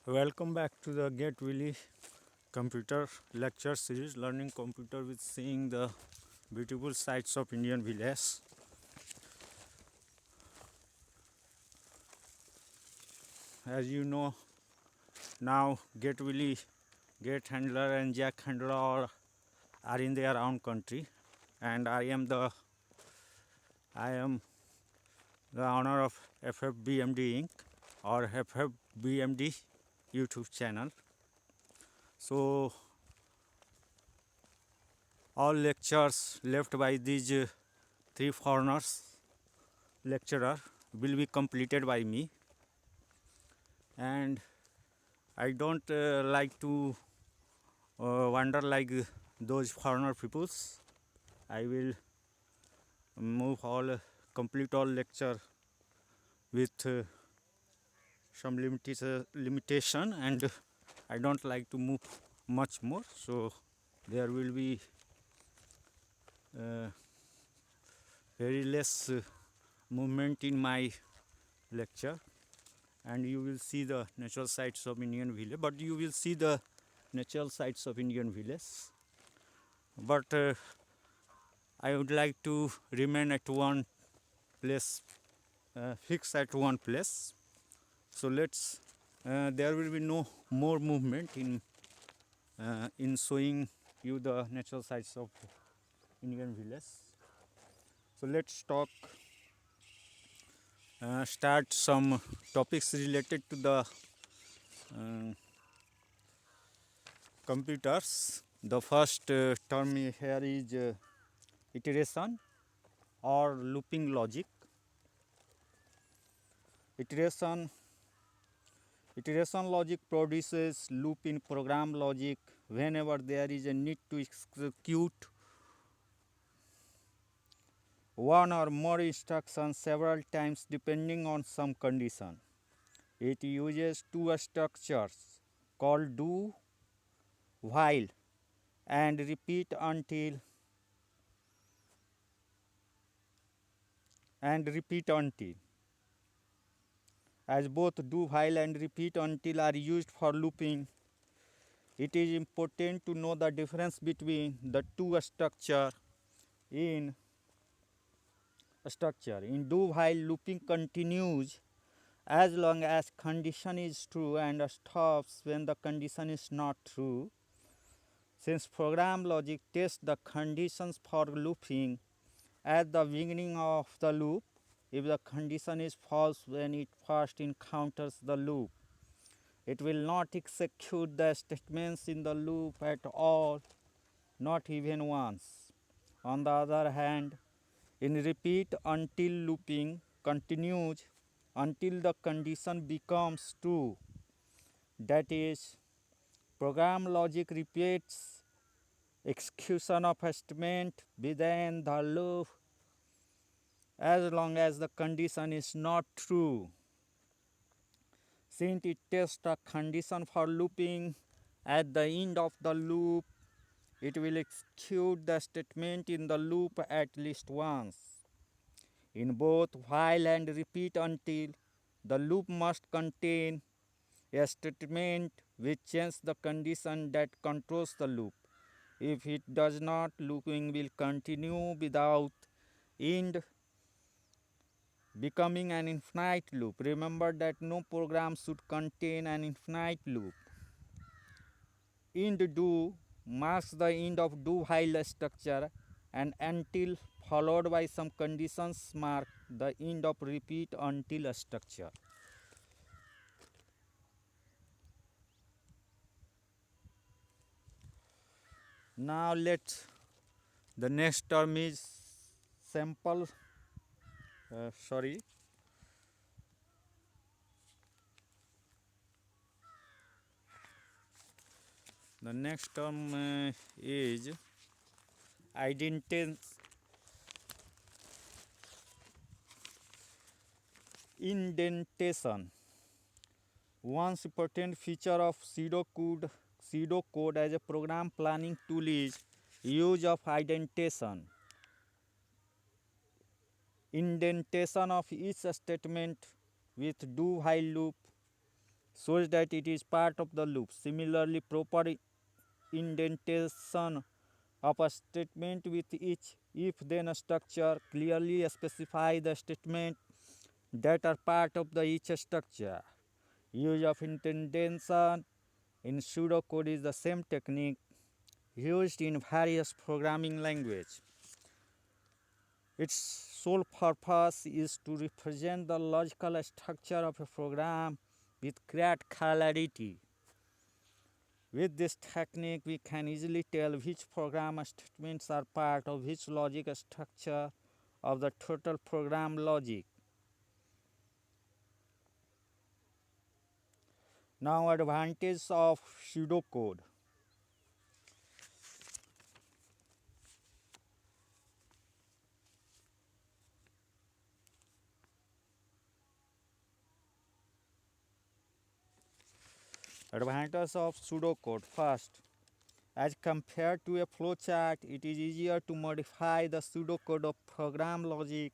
Welcome back to the Get Willy computer lecture series, learning computer with seeing the beautiful sights of Indian village. As you know, now Get Willy, Get Handler, and Jack Handler are in their own country, and I am the owner of FFBMD Inc. or FFBMD YouTube channel. So all lectures left by these three foreigners lecturer will be completed by me, and I don't like to wonder like those foreigner peoples. I will move all complete all lecture with some limitation, and I don't like to move much more, so there will be uh, very less movement in my lecture, and you will see the natural sights of Indian village, but you will see the natural sights of Indian village. But I would like to remain at one place, fix at one place. So let's. There will be no more movement in showing you the natural sights of Indian village. So let's talk. Start some topics related to the uh, computers. The first term here is iteration or looping logic. Iteration Iteration logic produces loop in program logic whenever there is a need to execute one or more instructions several times depending on some condition. It uses two structures called do, while, and repeat until. As both do, while, and repeat until are used for looping, it is important to know the difference between the two in structure. In do while, looping continues as long as condition is true and stops when the condition is not true. Since program logic tests the conditions for looping at the beginning of the loop, if the condition is false when it first encounters the loop, it will not execute the statements in the loop at all, not even once. On the other hand, in repeat until, looping continues until the condition becomes true. That is, program logic repeats execution of a statement within the loop as long as the condition is not true. Since it tests a condition for looping at the end of the loop, it will execute the statement in the loop at least once. In both while and repeat until, the loop must contain a statement which changes the condition that controls the loop. If it does not, looping will continue without end, becoming an infinite loop. Remember that no program should contain an infinite loop. End do marks the end of do while structure, and until followed by some conditions mark the end of repeat until structure. Now the next term is sample. Sorry. The next term is indentation. One important feature of pseudocode as a program planning tool is use of indentation. Indentation of each statement with do while loop shows that it is part of the loop. Similarly, proper indentation of a statement with each if-then structure clearly specify the statement that are part of the each structure. Use of indentation in pseudocode is the same technique used in various programming languages. Its sole purpose is to represent the logical structure of a program with great clarity. With this technique, we can easily tell which program statements are part of which logic structure of the total program logic. Now, advantage of pseudocode. Advantage of pseudocode. First, as compared to a flowchart, it is easier to modify the pseudocode of program logic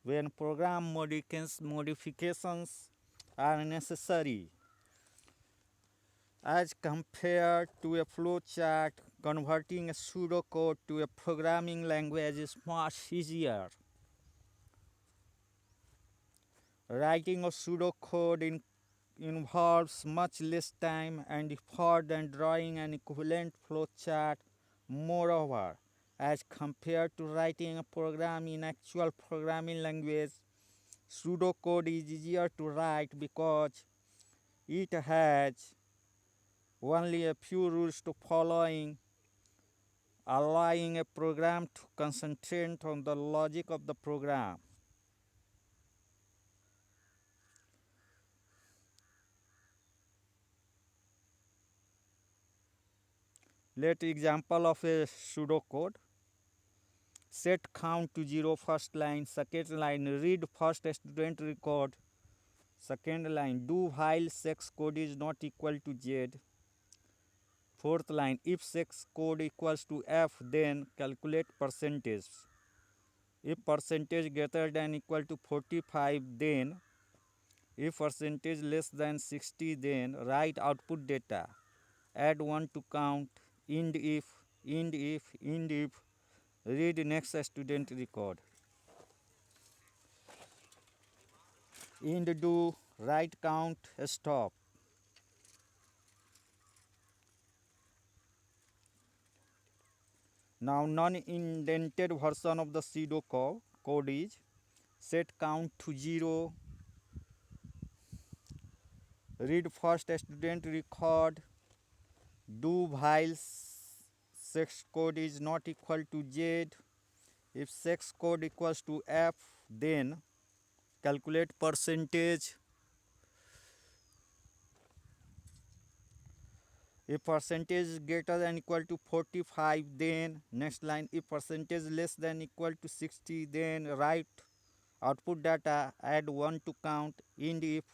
when program modifications are necessary. As compared to a flowchart, converting a pseudocode to a programming language is much easier. Writing a pseudocode involves much less time and effort than drawing an equivalent flowchart. Moreover, as compared to writing a program in actual programming language, pseudocode is easier to write because it has only a few rules to following, allowing a program to concentrate on the logic of the program. Let example of a pseudocode. Set count to 0 first line, second line read first student record, second line do while sex code is not equal to z, fourth line if sex code equals to f then calculate percentage, if percentage greater than equal to 45 then, if percentage less than 60 then write output data, add 1 to count, end if, read next student record. End do, write count, stop. Now non-indented version of the pseudocode is set count to 0, read first student record, do while sex code is not equal to z, if sex code equals to f then calculate percentage, if percentage is greater than equal to 45 then next line if percentage less than equal to 60 then write output data, add 1 to count, end if,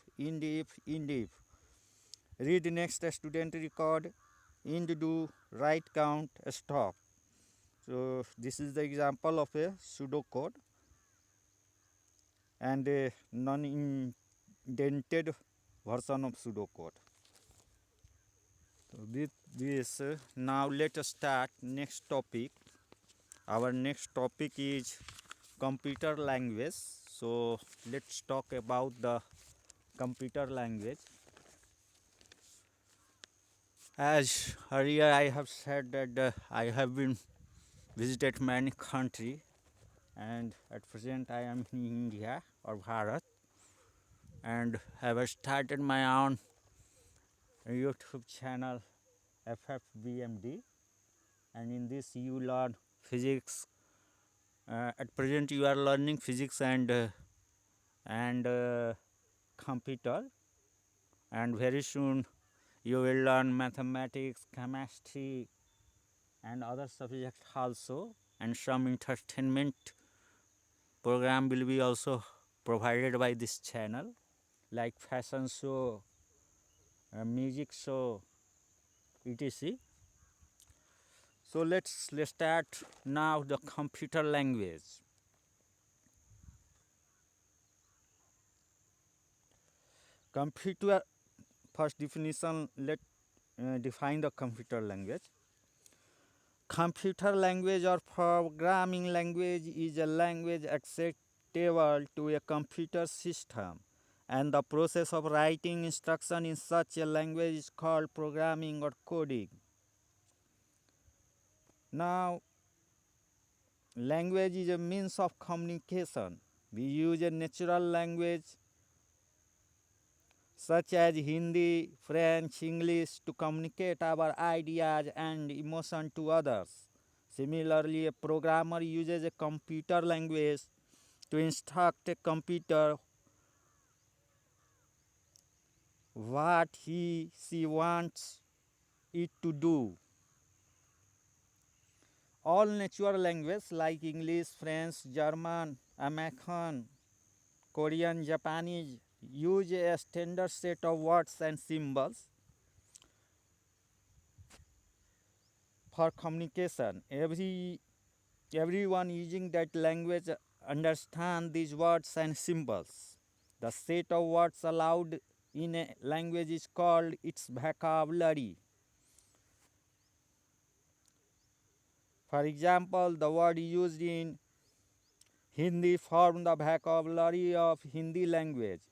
read next student record, end do, write count, stop. So this is the example of a pseudocode and a non-indented version of pseudocode. So with this, now let us start next topic. Our next topic is computer language. So let's talk about the computer language. As earlier I have said that I have been visited many countries, and at present I am in India or Bharat, and have started my own YouTube channel FFBMD, and in this you learn physics. At present you are learning physics and computer, and very soon you will learn mathematics, chemistry and other subjects also, and some entertainment program will be also provided by this channel like fashion show, music show, etc. So let's start now the computer language. first definition, let define the computer language. Computer language or programming language is a language acceptable to a computer system, and the process of writing instruction in such a language is called programming or coding. Now, language is a means of communication. We use a natural language such as Hindi, French, English to communicate our ideas and emotion to others. Similarly, a programmer uses a computer language to instruct a computer what she wants it to do. All natural languages like English, French, German, American, Korean, Japanese use a standard set of words and symbols for communication. Everyone using that language understand these words and symbols. The set of words allowed in a language is called its vocabulary. For example, the word used in Hindi form the vocabulary of Hindi language,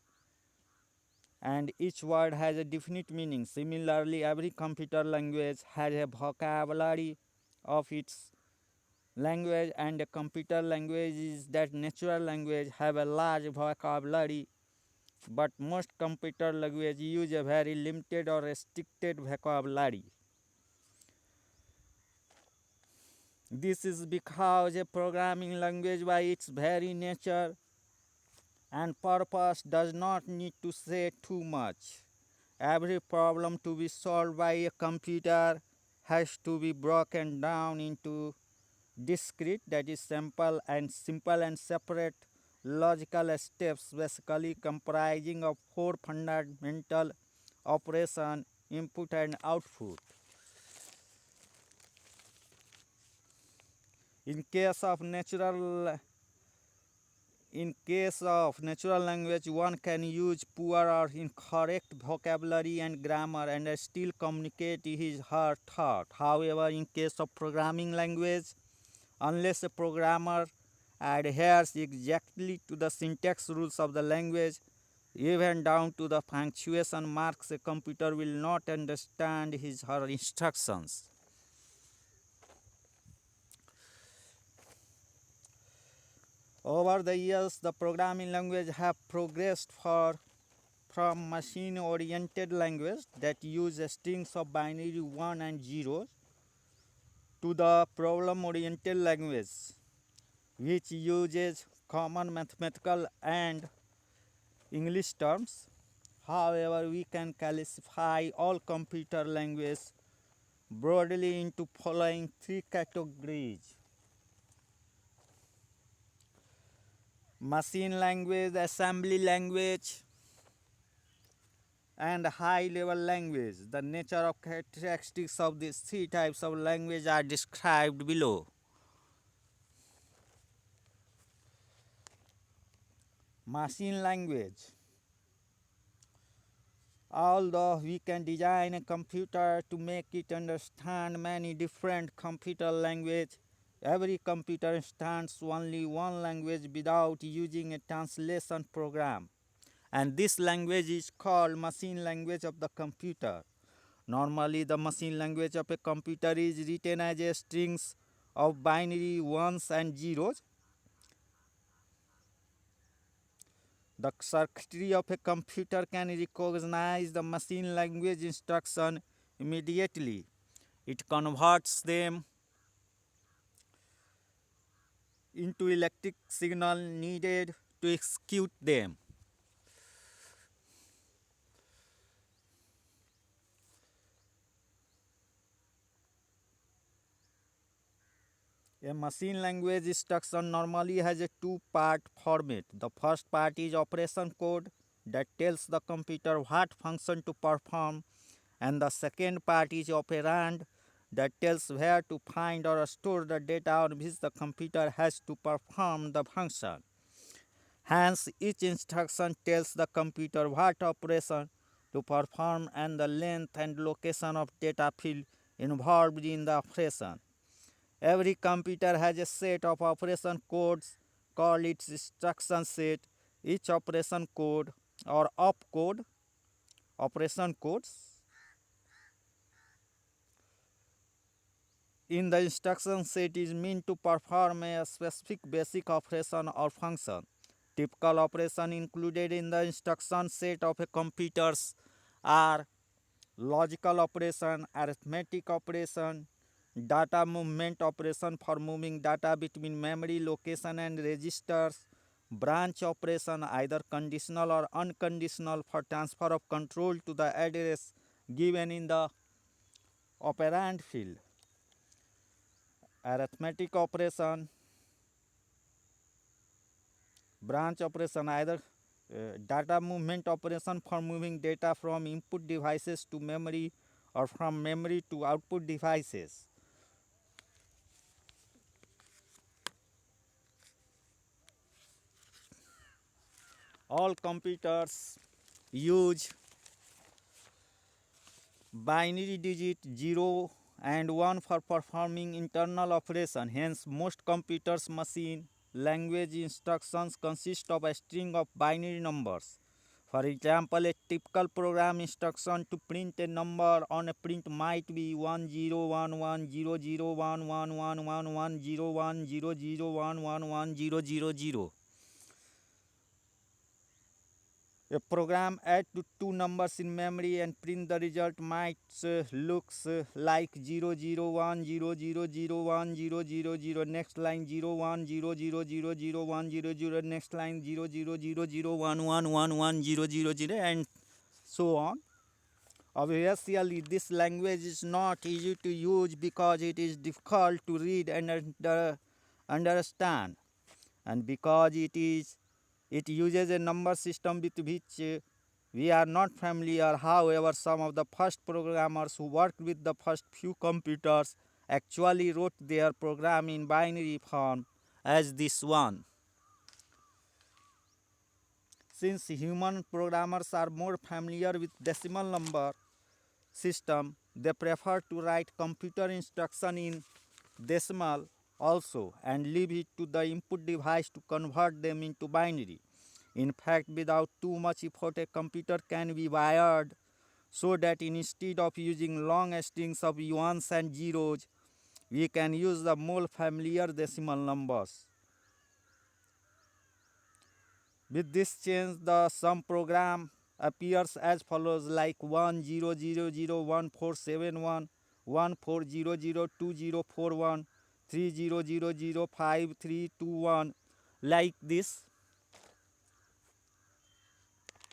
and each word has a definite meaning. Similarly, every computer language has a vocabulary of its language, and a computer language is that natural language have a large vocabulary, but most computer language use a very limited or restricted vocabulary. This is because a programming language by its very nature and purpose does not need to say too much. Every problem to be solved by a computer has to be broken down into discrete, that is simple and separate logical steps, basically comprising of four fundamental operation: input and output. In case of natural language, one can use poor or incorrect vocabulary and grammar and still communicate his her thought. However, in case of programming language, unless a programmer adheres exactly to the syntax rules of the language, even down to the punctuation marks, a computer will not understand his her instructions. Over the years, the programming language have progressed from machine-oriented language that use strings of binary 1 and 0 to the problem-oriented language, which uses common mathematical and English terms. However, we can classify all computer languages broadly into following three categories: machine language, assembly language, and high-level language. The nature of characteristics of these three types of language are described below. Machine language. Although we can design a computer to make it understand many different computer languages, every computer understands only one language without using a translation program, and this language is called machine language of the computer. Normally, the machine language of a computer is written as a strings of binary ones and zeros. The circuitry of a computer can recognize the machine language instruction immediately. It converts them into electric signal needed to execute them. A machine language instruction normally has a two-part format. The first part is operation code that tells the computer what function to perform, and the second part is operand that tells where to find or store the data on which the computer has to perform the function. Hence, each instruction tells the computer what operation to perform and the length and location of data field involved in the operation. Every computer has a set of operation codes called its instruction set. Each operation code or opcode, operation codes in the instruction set is meant to perform a specific basic operation or function. Typical operation included in the instruction set of a computers are logical operation, arithmetic operation, data movement operation for moving data between memory location and registers, branch operation either conditional or unconditional for transfer of control to the address given in the operand field, arithmetic operation, branch operation either data movement operation for moving data from input devices to memory or from memory to output devices. All computers use binary digit 0 and 1 for performing internal operation. Hence, most computers machine language instructions consist of a string of binary numbers. For example, a typical program instruction to print a number on a print might be 1011001111101001110000. A program add to two numbers in memory and print the result might looks like 00100010000, next line 0100000100, next line 00001111000, and so on. Obviously, this language is not easy to use because it is difficult to read and understand, and because it uses a number system with which we are not familiar. However, some of the first programmers who worked with the first few computers actually wrote their program in binary form as this one. Since human programmers are more familiar with decimal number system, they prefer to write computer instruction in decimal also and leave it to the input device to convert them into binary. In fact, without too much effort, a computer can be wired so that instead of using long strings of ones and zeros, we can use the more familiar decimal numbers. With this change, the sum program appears as follows, like 10001471, 14002041, 30005321, like this,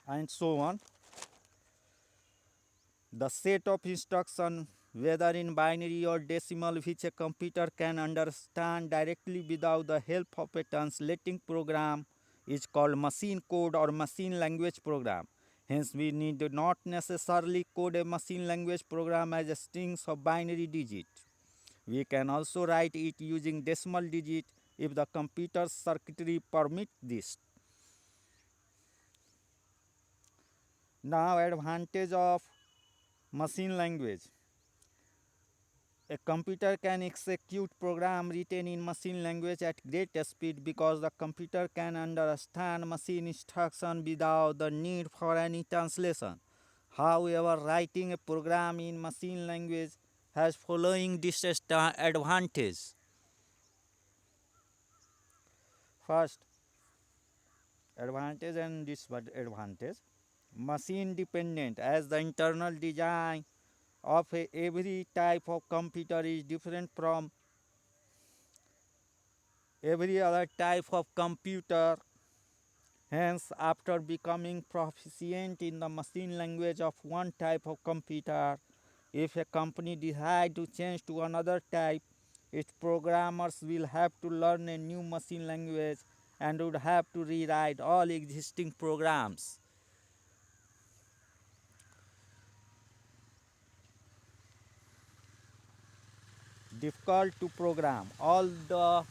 and so on. The set of instruction, whether in binary or decimal, which a computer can understand directly without the help of a translating program, is called machine code or machine language program. Hence, we need not necessarily code a machine language program as strings of binary digit. We can also write it using decimal digit if the computer's circuitry permit this. Now, advantage of machine language. A computer can execute program written in machine language at great speed because the computer can understand machine instruction without the need for any translation. However, writing a program in machine language has following disadvantage. First, advantage and disadvantage. Machine dependent, as the internal design of every type of computer is different from every other type of computer. Hence, after becoming proficient in the machine language of one type of computer, if a company decides to change to another type, its programmers will have to learn a new machine language and would have to rewrite all existing programs. Difficult to program. Although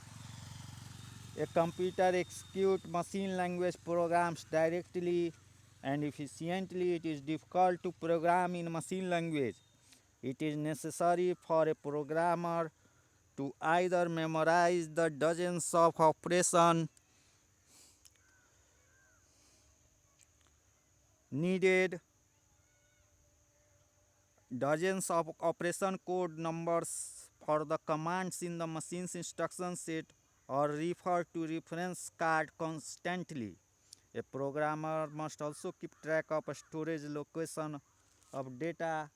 a computer execute machine language programs directly, and efficiently. It is difficult to program in machine language. It is necessary for a programmer to either memorize the dozens of operations needed, dozens of operation code numbers for the commands in the machine's instruction set, or refer to reference card constantly. A programmer must also keep track of storage location of data.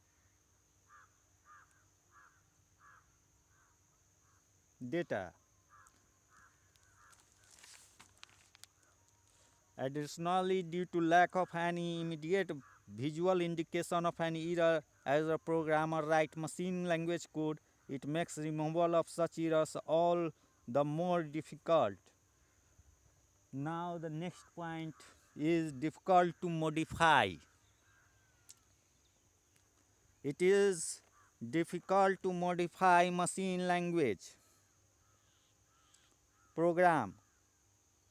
Additionally, due to lack of any immediate visual indication of an error as a programmer writes machine language code, it makes removal of such errors all the more difficult. Now the next point is difficult to modify. It is difficult to modify machine language program.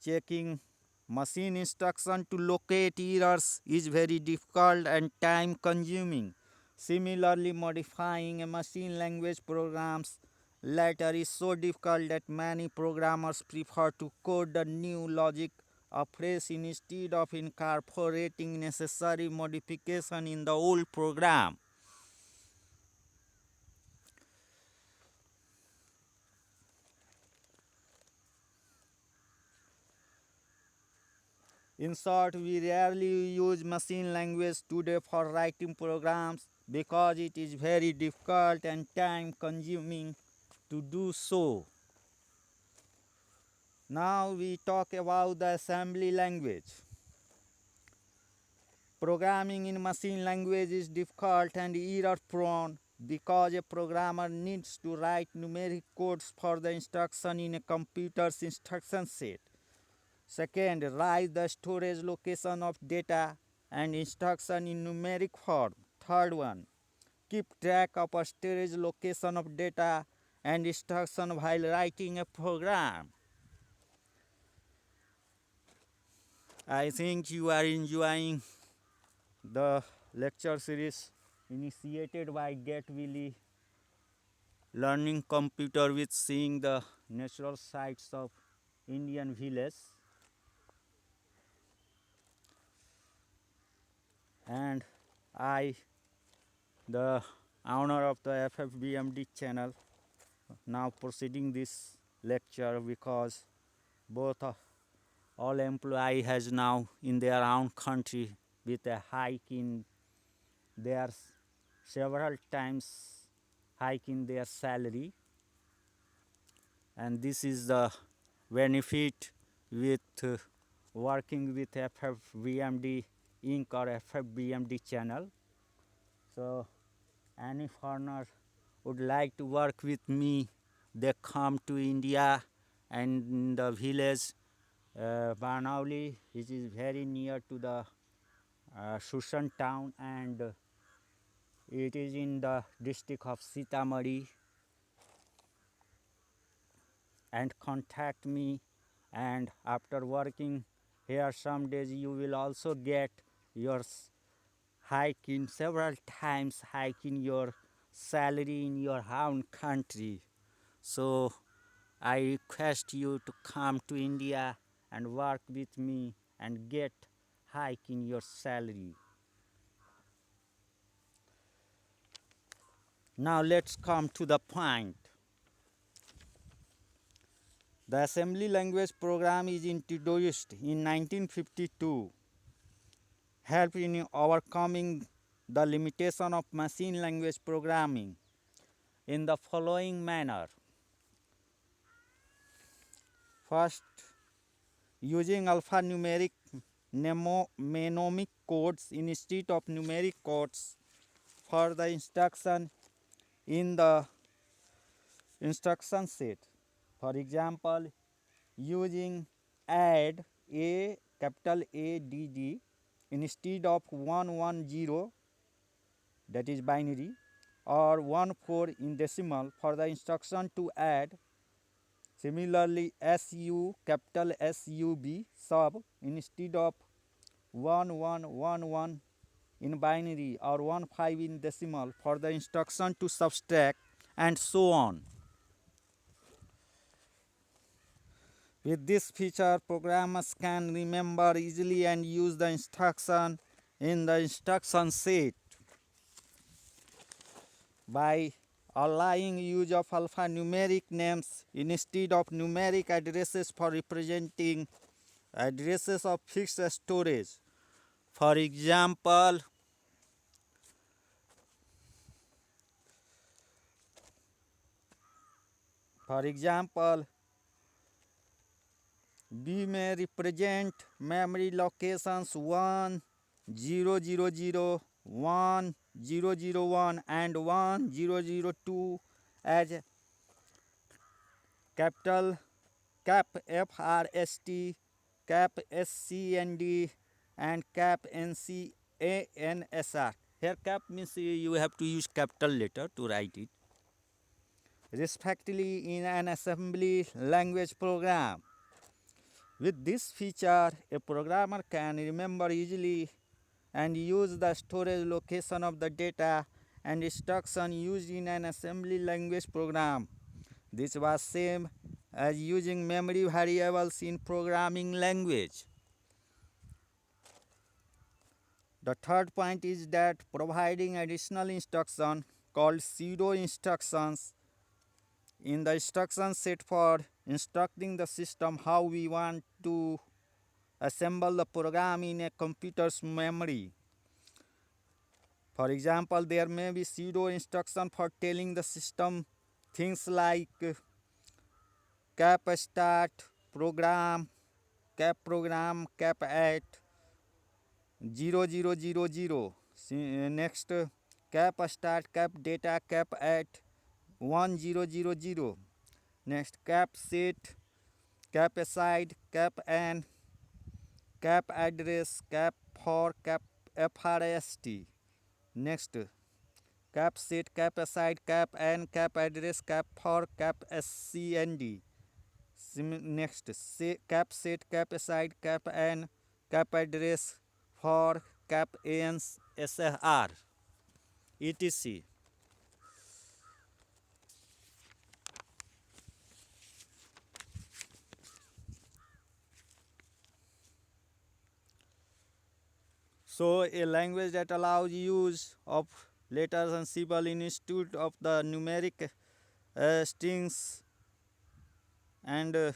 Checking machine instruction to locate errors is very difficult and time consuming. Similarly, modifying a machine language program's later is so difficult that many programmers prefer to code the new logic afresh instead of incorporating necessary modification in the old program. In short, we rarely use machine language today for writing programs because it is very difficult and time consuming to do so. Now we talk about the assembly language. Programming in machine language is difficult and error prone because a programmer needs to write numeric codes for the instruction in a computer's instruction set. Second, write the storage location of data and instruction in numeric form. Third one, keep track of a storage location of data and instruction while writing a program. I think you are enjoying the lecture series initiated by Get Willy, learning computer with seeing the natural sights of Indian village. And I, the owner of the FFBMD channel, now proceeding this lecture because both all employee has now in their own country with a hike in their several times hike in their salary, and this is the benefit with working with FFBMD Inc. or FFBMD channel. So any foreigner would like to work with me, they come to India and in the village Barnauli, which is very near to the Sushan town, and it is in the district of Sitamarhi, and contact me, and after working here some days you will also get your hike in several times hike in your salary in your own country. So I request you to come to India and work with me and get hike in your salary. Now let's come to the point. The assembly language program is introduced in 1952, help in overcoming the limitation of machine language programming in the following manner. First, using alphanumeric mnemonic codes instead of numeric codes for the instruction in the instruction set. For example, using add a capital ADD instead of 110, that is binary, or 14 in decimal for the instruction to add. Similarly, SU capital SUB sub instead of 1111 in binary or 15 in decimal for the instruction to subtract, and so on. With this feature, programmers can remember easily and use the instruction in the instruction set by allowing use of alphanumeric names instead of numeric addresses for representing addresses of fixed storage. For example, we may represent memory locations 1, 0, 0, 0, 1, 0, 0, 1 and 1, 0, 0, 2 as capital cap FRST, cap SCND and cap NCANSR. Here cap means you have to use capital letter to write it, respectively, in an assembly language program. With this feature, a programmer can remember easily and use the storage location of the data and instruction used in an assembly language program. This was same as using memory variables in programming language. The third point is that providing additional instruction called pseudo instructions in the instruction set for instructing the system how we want to assemble the program in a computer's memory. For example, there may be pseudo instruction for telling the system things like cap start program, cap at 0, 0, 0, 0. Next, cap start cap data cap at 1, 0, 0, 0. Next, cap set, cap aside, cap n, cap address, cap for, cap FRST. Next, cap set, cap aside, cap n, cap address, cap for, cap SCND. Next, cap set, cap aside, cap n, cap address for, cap ANSR, etc. So a language that allows use of letters and symbols instead of the numeric strings and a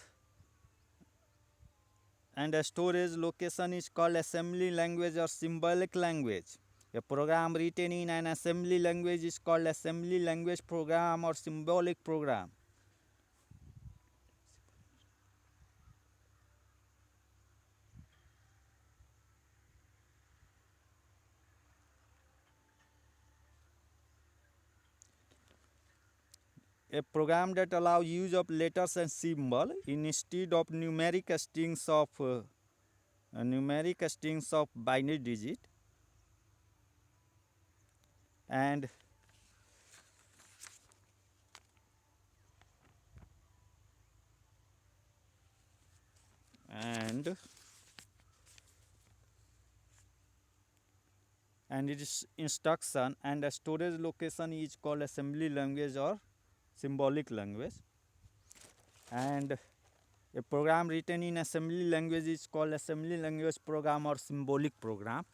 storage location is called assembly language or symbolic language. A program written in an assembly language is called assembly language program or symbolic program. A program that allows use of letters and symbols instead of numeric strings of binary digit, and its instruction and a storage location is called assembly language or symbolic language, and a program written in assembly language is called assembly language program or symbolic program.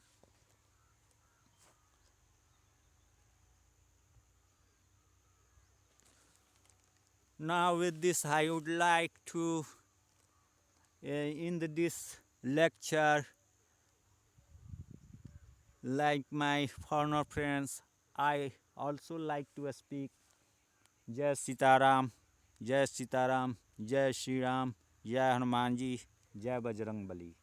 Now with this I would like to end this lecture. Like my former friends, I also like to speak Jai Sitaram, Jai Sitaram, Jai Shri Ram, Jai Hanuman Ji, Jai Bajrang Bali.